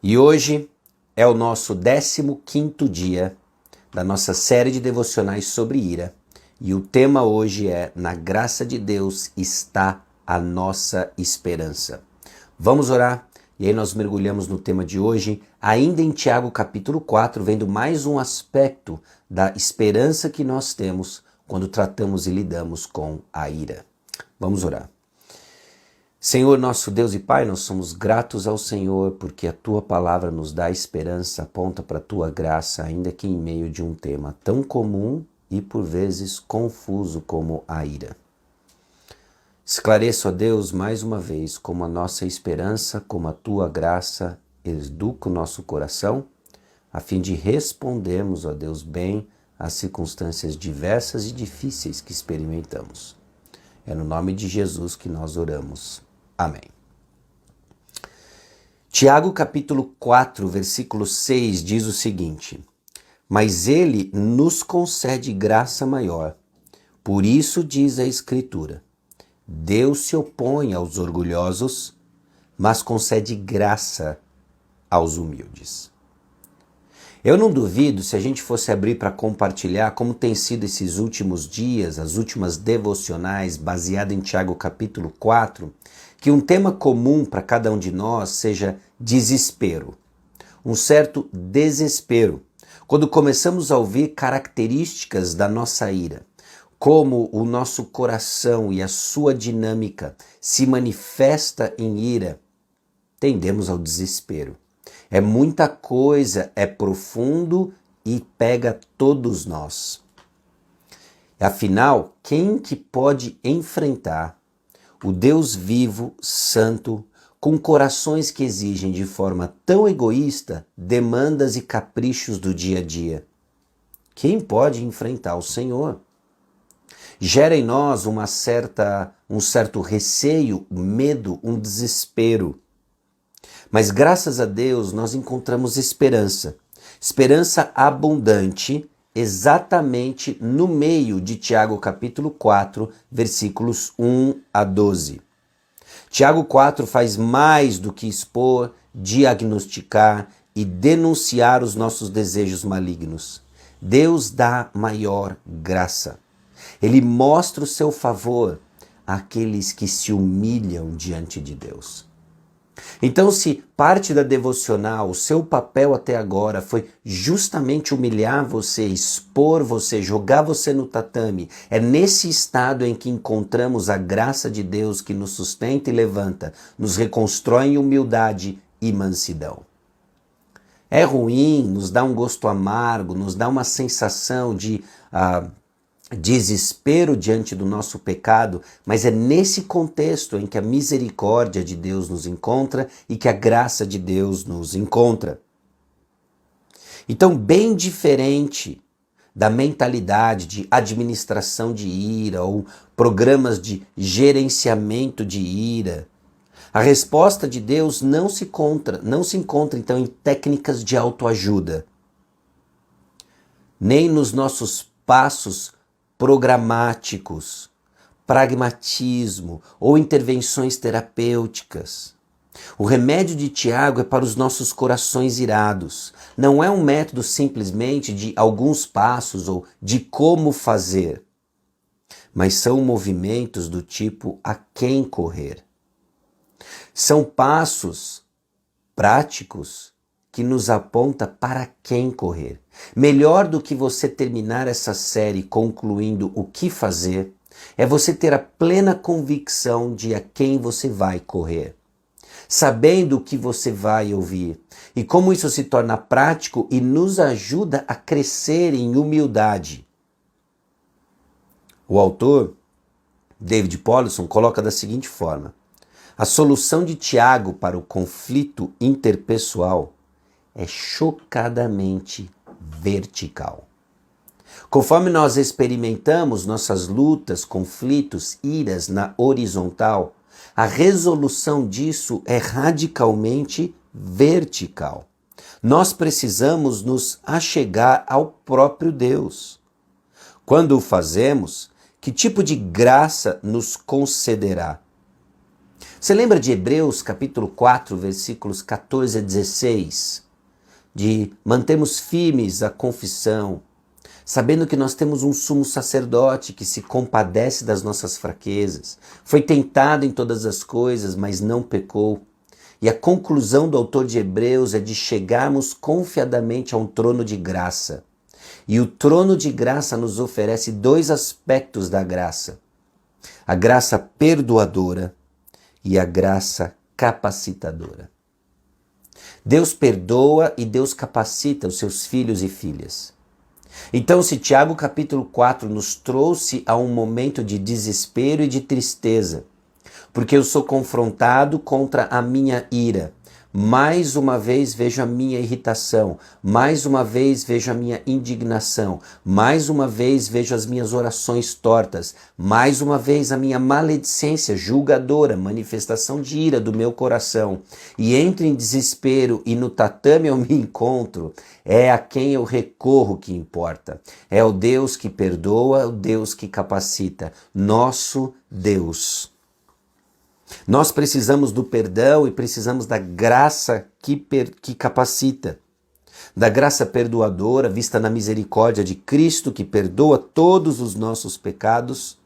E hoje é o nosso 15º dia da nossa série de devocionais sobre ira. E o tema hoje é: na graça de Deus está a nossa esperança. Vamos orar? E aí nós mergulhamos no tema de hoje, ainda em Tiago capítulo 4, vendo mais um aspecto da esperança que nós temos quando tratamos e lidamos com a ira. Vamos orar. Senhor, nosso Deus e Pai, nós somos gratos ao Senhor porque a Tua palavra nos dá esperança, aponta para a Tua graça, ainda que em meio de um tema tão comum e por vezes confuso como a ira. Esclareça, ó Deus, mais uma vez como a nossa esperança, como a Tua graça educa o nosso coração, a fim de respondermos, ó Deus, bem às circunstâncias diversas e difíceis que experimentamos. É no nome de Jesus que nós oramos. Amém. Tiago capítulo 4, versículo 6 diz o seguinte: mas ele nos concede graça maior. Por isso diz a Escritura: Deus se opõe aos orgulhosos, mas concede graça aos humildes. Eu não duvido, se a gente fosse abrir para compartilhar como tem sido esses últimos dias, as últimas devocionais, baseado em Tiago capítulo 4, que um tema comum para cada um de nós seja desespero. Um certo desespero, quando começamos a ouvir características da nossa ira, como o nosso coração e a sua dinâmica se manifesta em ira, tendemos ao desespero. É muita coisa, é profundo e pega todos nós. Afinal, quem que pode enfrentar o Deus vivo, santo, com corações que exigem de forma tão egoísta demandas e caprichos do dia a dia? Quem pode enfrentar o Senhor? Gera em nós um certo receio, medo, um desespero. Mas graças a Deus nós encontramos esperança. Esperança abundante, exatamente no meio de Tiago capítulo 4, versículos 1 a 12. Tiago 4 faz mais do que expor, diagnosticar e denunciar os nossos desejos malignos. Deus dá maior graça. Ele mostra o seu favor àqueles que se humilham diante de Deus. Então, se parte da devocional, o seu papel até agora foi justamente humilhar você, expor você, jogar você no tatame, é nesse estado em que encontramos a graça de Deus que nos sustenta e levanta, nos reconstrói em humildade e mansidão. É ruim, nos dá um gosto amargo, nos dá uma sensação de desespero diante do nosso pecado, mas é nesse contexto em que a misericórdia de Deus nos encontra e que a graça de Deus nos encontra. Então, bem diferente da mentalidade de administração de ira ou programas de gerenciamento de ira, a resposta de Deus não se encontra então em técnicas de autoajuda, nem nos nossos passos programáticos, pragmatismo ou intervenções terapêuticas. O remédio de Tiago é para os nossos corações irados. Não é um método simplesmente de alguns passos ou de como fazer, mas são movimentos do tipo a quem correr. São passos práticos que nos aponta para quem correr. Melhor do que você terminar essa série concluindo o que fazer, é você ter a plena convicção de a quem você vai correr, sabendo o que você vai ouvir e como isso se torna prático e nos ajuda a crescer em humildade. O autor, David Powlison, coloca da seguinte forma: a solução de Tiago para o conflito interpessoal é chocadamente vertical. Conforme nós experimentamos nossas lutas, conflitos, iras na horizontal, a resolução disso é radicalmente vertical. Nós precisamos nos achegar ao próprio Deus. Quando o fazemos, que tipo de graça nos concederá? Você lembra de Hebreus capítulo 4, versículos 14 a 16? De mantermos firmes a confissão, sabendo que nós temos um sumo sacerdote que se compadece das nossas fraquezas, foi tentado em todas as coisas, mas não pecou. E a conclusão do autor de Hebreus é de chegarmos confiadamente a um trono de graça. E o trono de graça nos oferece dois aspectos da graça: a graça perdoadora e a graça capacitadora. Deus perdoa e Deus capacita os seus filhos e filhas. Então, se Tiago capítulo 4 nos trouxe a um momento de desespero e de tristeza, porque eu sou confrontado contra a minha ira, mais uma vez vejo a minha irritação, mais uma vez vejo a minha indignação, mais uma vez vejo as minhas orações tortas, mais uma vez a minha maledicência julgadora, manifestação de ira do meu coração, e entro em desespero e no tatame eu me encontro, é a quem eu recorro que importa. É o Deus que perdoa, o Deus que capacita, nosso Deus. Nós precisamos do perdão e precisamos da graça que capacita, da graça perdoadora vista na misericórdia de Cristo que perdoa todos os nossos pecados.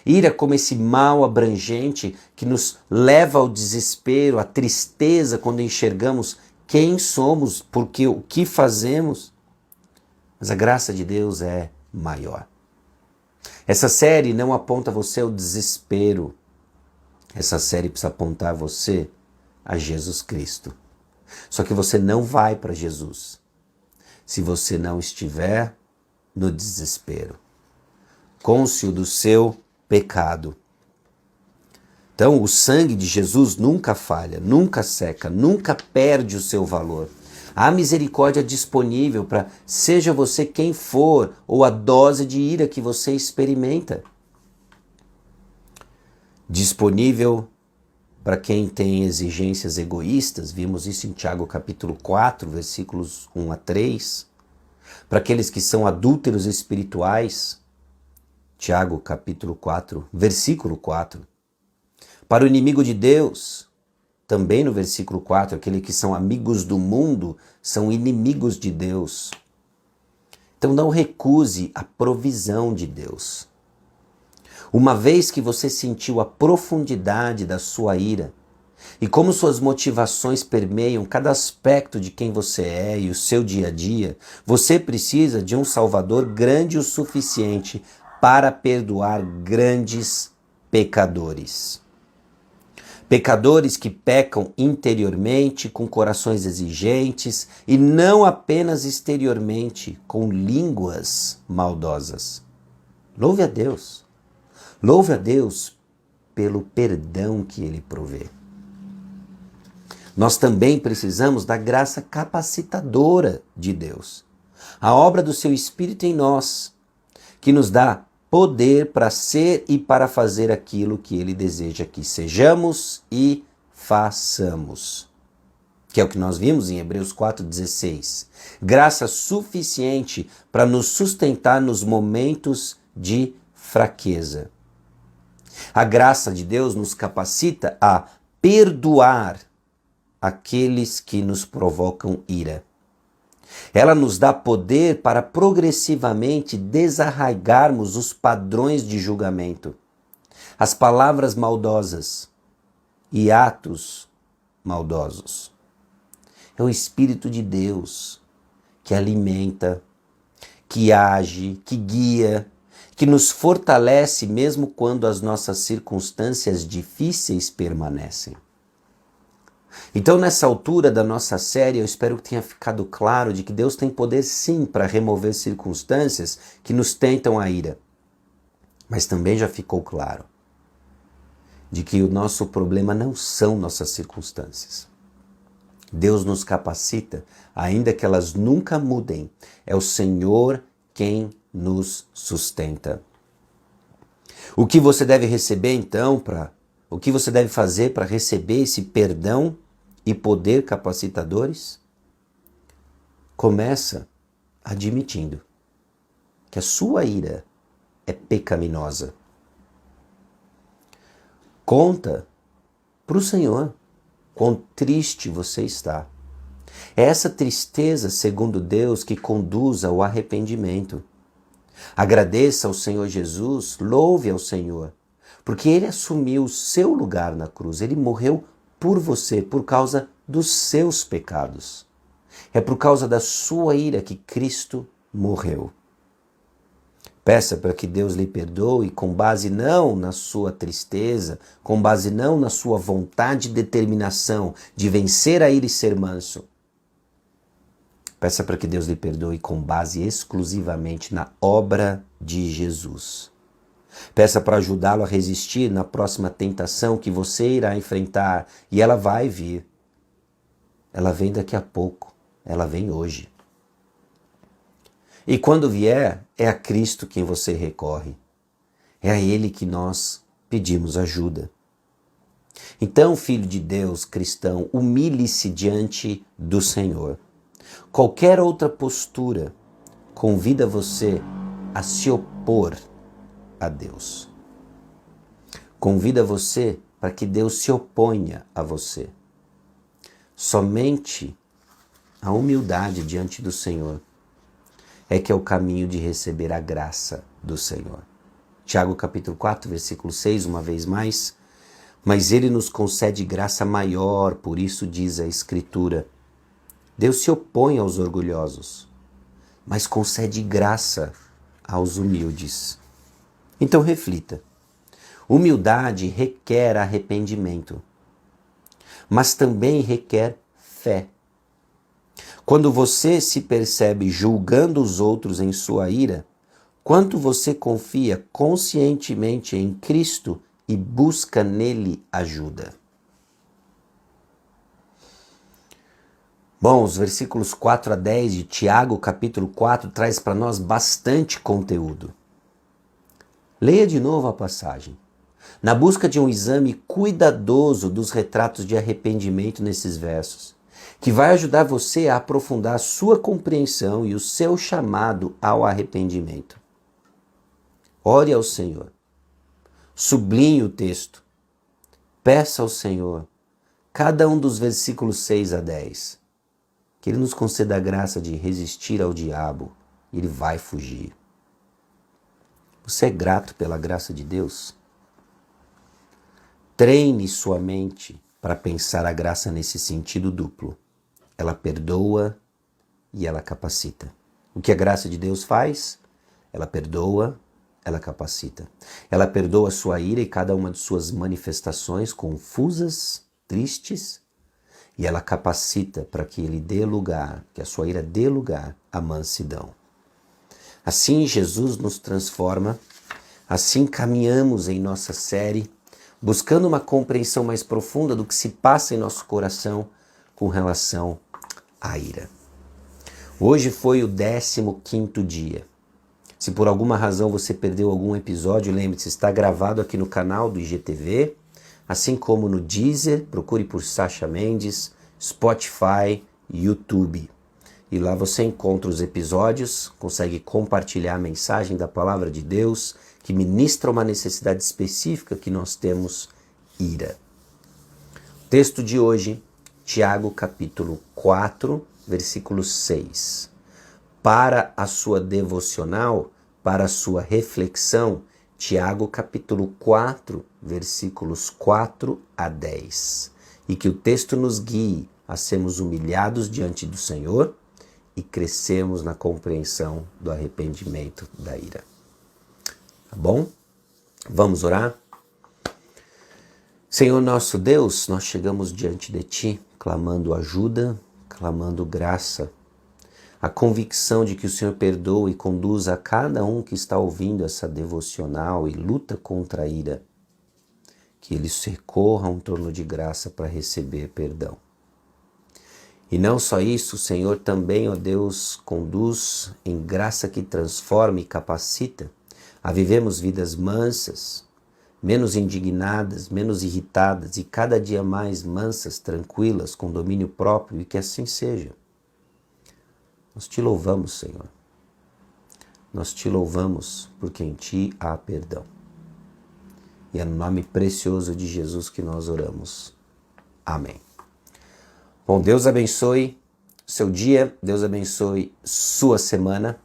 Ira como esse mal abrangente que nos leva ao desespero, à tristeza quando enxergamos quem somos, porque o que fazemos. Mas a graça de Deus é maior. Essa série não aponta você ao desespero. Essa série precisa apontar você a Jesus Cristo. Só que você não vai para Jesus se você não estiver no desespero, cônscio do seu pecado. Então, o sangue de Jesus nunca falha, nunca seca, nunca perde o seu valor. Há misericórdia disponível para seja você quem for ou a dose de ira que você experimenta. Disponível para quem tem exigências egoístas, vimos isso em Tiago capítulo 4, versículos 1 a 3. Para aqueles que são adúlteros espirituais, Tiago capítulo 4, versículo 4. Para o inimigo de Deus, também no versículo 4, aqueles que são amigos do mundo, são inimigos de Deus. Então não recuse a provisão de Deus. Uma vez que você sentiu a profundidade da sua ira e como suas motivações permeiam cada aspecto de quem você é e o seu dia a dia, você precisa de um Salvador grande o suficiente para perdoar grandes pecadores. Pecadores que pecam interiormente, com corações exigentes e não apenas exteriormente, com línguas maldosas. Louve a Deus. Louve a Deus pelo perdão que Ele provê. Nós também precisamos da graça capacitadora de Deus. A obra do seu Espírito em nós, que nos dá poder para ser e para fazer aquilo que Ele deseja que sejamos e façamos. Que é o que nós vimos em Hebreus 4,16. Graça suficiente para nos sustentar nos momentos de fraqueza. A graça de Deus nos capacita a perdoar aqueles que nos provocam ira. Ela nos dá poder para progressivamente desarraigarmos os padrões de julgamento, as palavras maldosas e atos maldosos. É o Espírito de Deus que alimenta, que age, que guia, que nos fortalece mesmo quando as nossas circunstâncias difíceis permanecem. Então, nessa altura da nossa série, eu espero que tenha ficado claro de que Deus tem poder sim para remover circunstâncias que nos tentam a ira. Mas também já ficou claro de que o nosso problema não são nossas circunstâncias. Deus nos capacita, ainda que elas nunca mudem. É o Senhor quem nos sustenta. O que você deve receber então o que você deve fazer para receber esse perdão e poder capacitadores? Começa admitindo que a sua ira é pecaminosa. Conta para o Senhor quão triste você está. É essa tristeza, segundo Deus, que conduz ao arrependimento. Agradeça ao Senhor Jesus, louve ao Senhor, porque Ele assumiu o seu lugar na cruz. Ele morreu por você, por causa dos seus pecados. É por causa da sua ira que Cristo morreu. Peça para que Deus lhe perdoe com base não na sua tristeza, com base não na sua vontade e determinação de vencer a ira e ser manso. Peça para que Deus lhe perdoe com base exclusivamente na obra de Jesus. Peça para ajudá-lo a resistir na próxima tentação que você irá enfrentar, e ela vai vir. Ela vem daqui a pouco, ela vem hoje. E quando vier, é a Cristo quem você recorre. É a Ele que nós pedimos ajuda. Então, filho de Deus, cristão, humilhe-se diante do Senhor. Qualquer outra postura convida você a se opor a Deus. Convida você para que Deus se oponha a você. Somente a humildade diante do Senhor é que é o caminho de receber a graça do Senhor. Tiago capítulo 4, versículo 6, uma vez mais. Mas Ele nos concede graça maior, por isso diz a Escritura. Deus se opõe aos orgulhosos, mas concede graça aos humildes. Então reflita. Humildade requer arrependimento, mas também requer fé. Quando você se percebe julgando os outros em sua ira, quanto você confia conscientemente em Cristo e busca nele ajuda? Bom, os versículos 4 a 10 de Tiago, capítulo 4, traz para nós bastante conteúdo. Leia de novo a passagem. Na busca de um exame cuidadoso dos retratos de arrependimento nesses versos, que vai ajudar você a aprofundar a sua compreensão e o seu chamado ao arrependimento. Ore ao Senhor. Sublinhe o texto. Peça ao Senhor cada um dos versículos 6 a 10. Que Ele nos conceda a graça de resistir ao diabo. Ele vai fugir. Você é grato pela graça de Deus? Treine sua mente para pensar a graça nesse sentido duplo. Ela perdoa e ela capacita. O que a graça de Deus faz? Ela perdoa, ela capacita. Ela perdoa a sua ira e cada uma de suas manifestações confusas, tristes, e ela capacita para que ele dê lugar, que a sua ira dê lugar à mansidão. Assim Jesus nos transforma, assim caminhamos em nossa série, buscando uma compreensão mais profunda do que se passa em nosso coração com relação à ira. Hoje foi o 15º dia. Se por alguma razão você perdeu algum episódio, lembre-se, está gravado aqui no canal do IGTV, assim como no Deezer, procure por Sacha Mendes, Spotify, YouTube. E lá você encontra os episódios, consegue compartilhar a mensagem da Palavra de Deus, que ministra uma necessidade específica que nós temos, ira. O texto de hoje, Tiago capítulo 4, versículo 6. Para a sua devocional, para a sua reflexão, Tiago capítulo 4, versículos 4 a 10. E que o texto nos guie a sermos humilhados diante do Senhor e crescemos na compreensão do arrependimento da ira. Tá bom? Vamos orar? Senhor nosso Deus, nós chegamos diante de Ti, clamando ajuda, clamando graça, a convicção de que o Senhor perdoa e conduza a cada um que está ouvindo essa devocional e luta contra a ira, que ele se recorra a um trono de graça para receber perdão. E não só isso, o Senhor também, ó Deus, conduz em graça que transforma e capacita a vivermos vidas mansas, menos indignadas, menos irritadas e cada dia mais mansas, tranquilas, com domínio próprio, e que assim seja. Nós te louvamos, Senhor. Nós te louvamos porque em Ti há perdão. E é no nome precioso de Jesus que nós oramos. Amém. Bom, Deus abençoe seu dia, Deus abençoe sua semana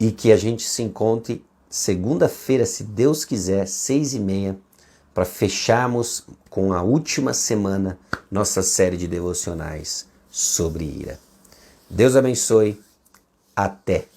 e que a gente se encontre segunda-feira, se Deus quiser, 6h30, para fecharmos com a última semana nossa série de devocionais sobre ira. Deus abençoe. Até!